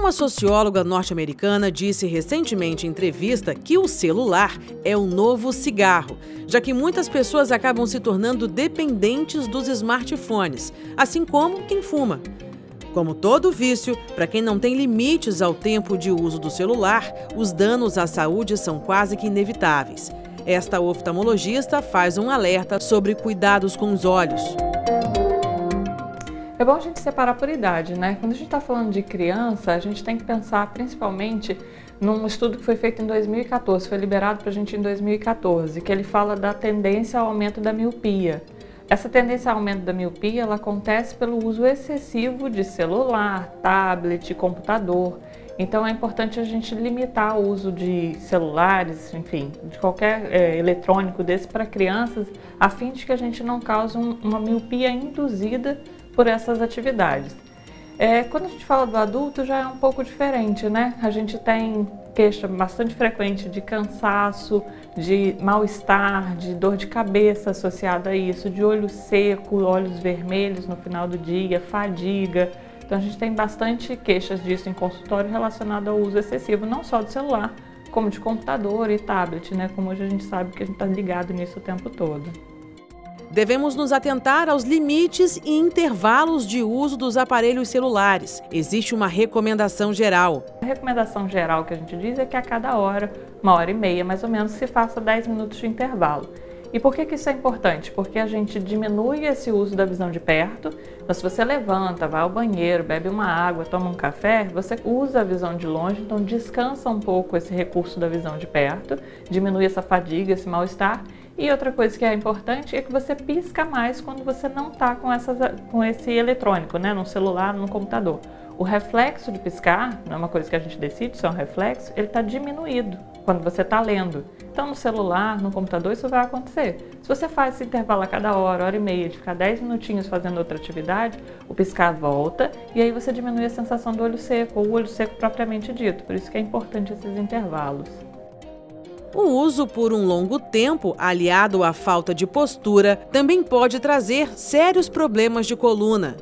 Uma socióloga norte-americana disse recentemente em entrevista que o celular é o novo cigarro, já que muitas pessoas acabam se tornando dependentes dos smartphones, assim como quem fuma. Como todo vício, para quem não tem limites ao tempo de uso do celular, os danos à saúde são quase que inevitáveis. Esta oftalmologista faz um alerta sobre cuidados com os olhos. É bom a gente separar por idade, né? Quando a gente está falando de criança, a gente tem que pensar principalmente num estudo que foi feito em 2014, foi liberado para a gente em 2014, que ele fala da tendência ao aumento da miopia. Essa tendência ao aumento da miopia, ela acontece pelo uso excessivo de celular, tablet, computador. Então é importante a gente limitar o uso de celulares, enfim, de qualquer eletrônico desse para crianças, a fim de que a gente não cause uma miopia induzida por essas atividades. Quando a gente fala do adulto já é um pouco diferente, né? A gente tem queixa bastante frequente de cansaço, de mal-estar, de dor de cabeça associada a isso, de olho seco, olhos vermelhos no final do dia, fadiga. Então a gente tem bastante queixas disso em consultório relacionado ao uso excessivo, não só do celular, como de computador e tablet, né? Como hoje a gente sabe que a gente está ligado nisso o tempo todo. Devemos nos atentar aos limites e intervalos de uso dos aparelhos celulares. Existe uma recomendação geral. A recomendação geral que a gente diz é que a cada hora, 1h30 mais ou menos, se faça 10 minutos de intervalo. E por que isso é importante? Porque a gente diminui esse uso da visão de perto. Então, se você levanta, vai ao banheiro, bebe uma água, toma um café, você usa a visão de longe, então descansa um pouco esse recurso da visão de perto, diminui essa fadiga, esse mal-estar. E outra coisa que é importante é que você pisca mais quando você não está com esse eletrônico, né? No celular, no computador. O reflexo de piscar, não é uma coisa que a gente decide, isso é um reflexo, ele está diminuído quando você está lendo. Então, no celular, no computador, isso vai acontecer. Se você faz esse intervalo a cada hora e meia, de ficar 10 minutinhos fazendo outra atividade, o piscar volta e aí você diminui a sensação do olho seco, ou o olho seco propriamente dito. Por isso que é importante esses intervalos. O uso por um longo tempo, aliado à falta de postura, também pode trazer sérios problemas de coluna.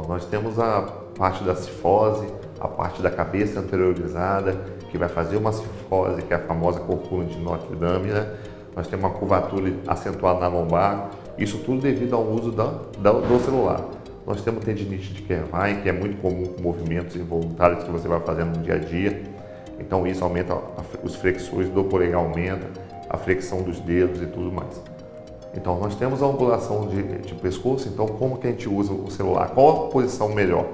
Nós temos a parte da cifose, a parte da cabeça anteriorizada, que vai fazer uma cifose, que é a famosa corcunda de Notre Dame, né? Nós temos uma curvatura acentuada na lombar, isso tudo devido ao uso do celular. Nós temos tendinite de Kervin, que é muito comum com movimentos involuntários que você vai fazendo no dia a dia. Então isso aumenta os flexores do polegar, aumenta a flexão dos dedos e tudo mais. Então nós temos a angulação de pescoço, então como que a gente usa o celular? Qual a posição melhor?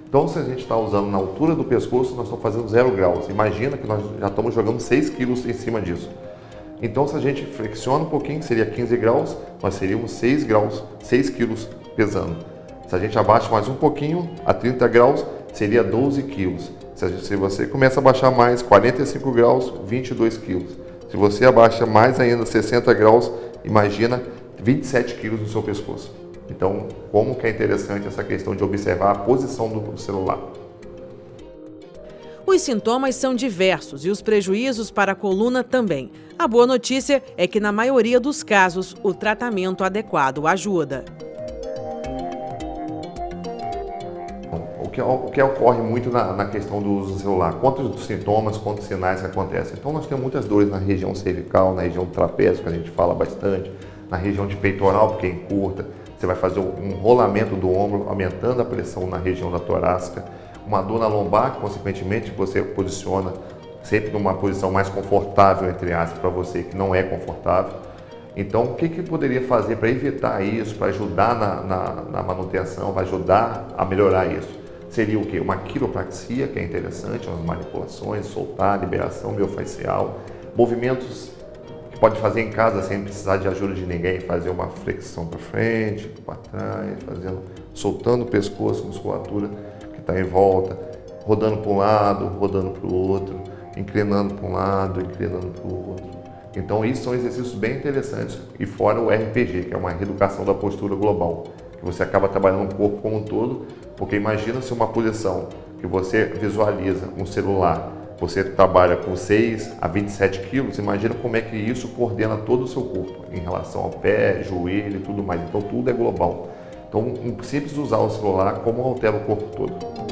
Então se a gente está usando na altura do pescoço, nós estamos fazendo 0 graus. Imagina que nós já estamos jogando 6 quilos em cima disso. Então se a gente flexiona um pouquinho, seria 15 graus, nós seríamos 6 graus, 6 quilos pesando. Se a gente abaixa mais um pouquinho, a 30 graus, seria 12 quilos. Se você começa a baixar mais, 45 graus, 22 quilos. Se você abaixa mais ainda, 60 graus, imagina 27 quilos no seu pescoço. Então, como que é interessante essa questão de observar a posição do celular. Os sintomas são diversos e os prejuízos para a coluna também. A boa notícia é que, na maioria dos casos, o tratamento adequado ajuda. O que ocorre muito na questão do uso do celular, quantos sintomas, quantos sinais que acontecem. Então nós temos muitas dores na região cervical, na região do trapézio, que a gente fala bastante, na região de peitoral, porque encurta, você vai fazer um rolamento do ombro, aumentando a pressão na região da torácica, uma dor na lombar, que consequentemente você posiciona sempre numa posição mais confortável, entre aspas, para você, que não é confortável. Então, o que poderia fazer para evitar isso, para ajudar na manutenção, para ajudar a melhorar isso? Seria o quê? Uma quiropraxia, que é interessante, umas manipulações, soltar, liberação miofascial, movimentos que pode fazer em casa sem precisar de ajuda de ninguém, fazer uma flexão para frente, para trás, soltando o pescoço, musculatura que está em volta, rodando para um lado, rodando para o outro, inclinando para um lado, inclinando para o outro. Então, isso são exercícios bem interessantes, e fora o RPG, que é uma reeducação da postura global, que você acaba trabalhando o corpo como um todo, porque imagina se uma posição que você visualiza um celular, você trabalha com 6 a 27 quilos, imagina como é que isso coordena todo o seu corpo, em relação ao pé, joelho e tudo mais. Então, tudo é global. Então, não precisa usar o celular como altera o corpo todo.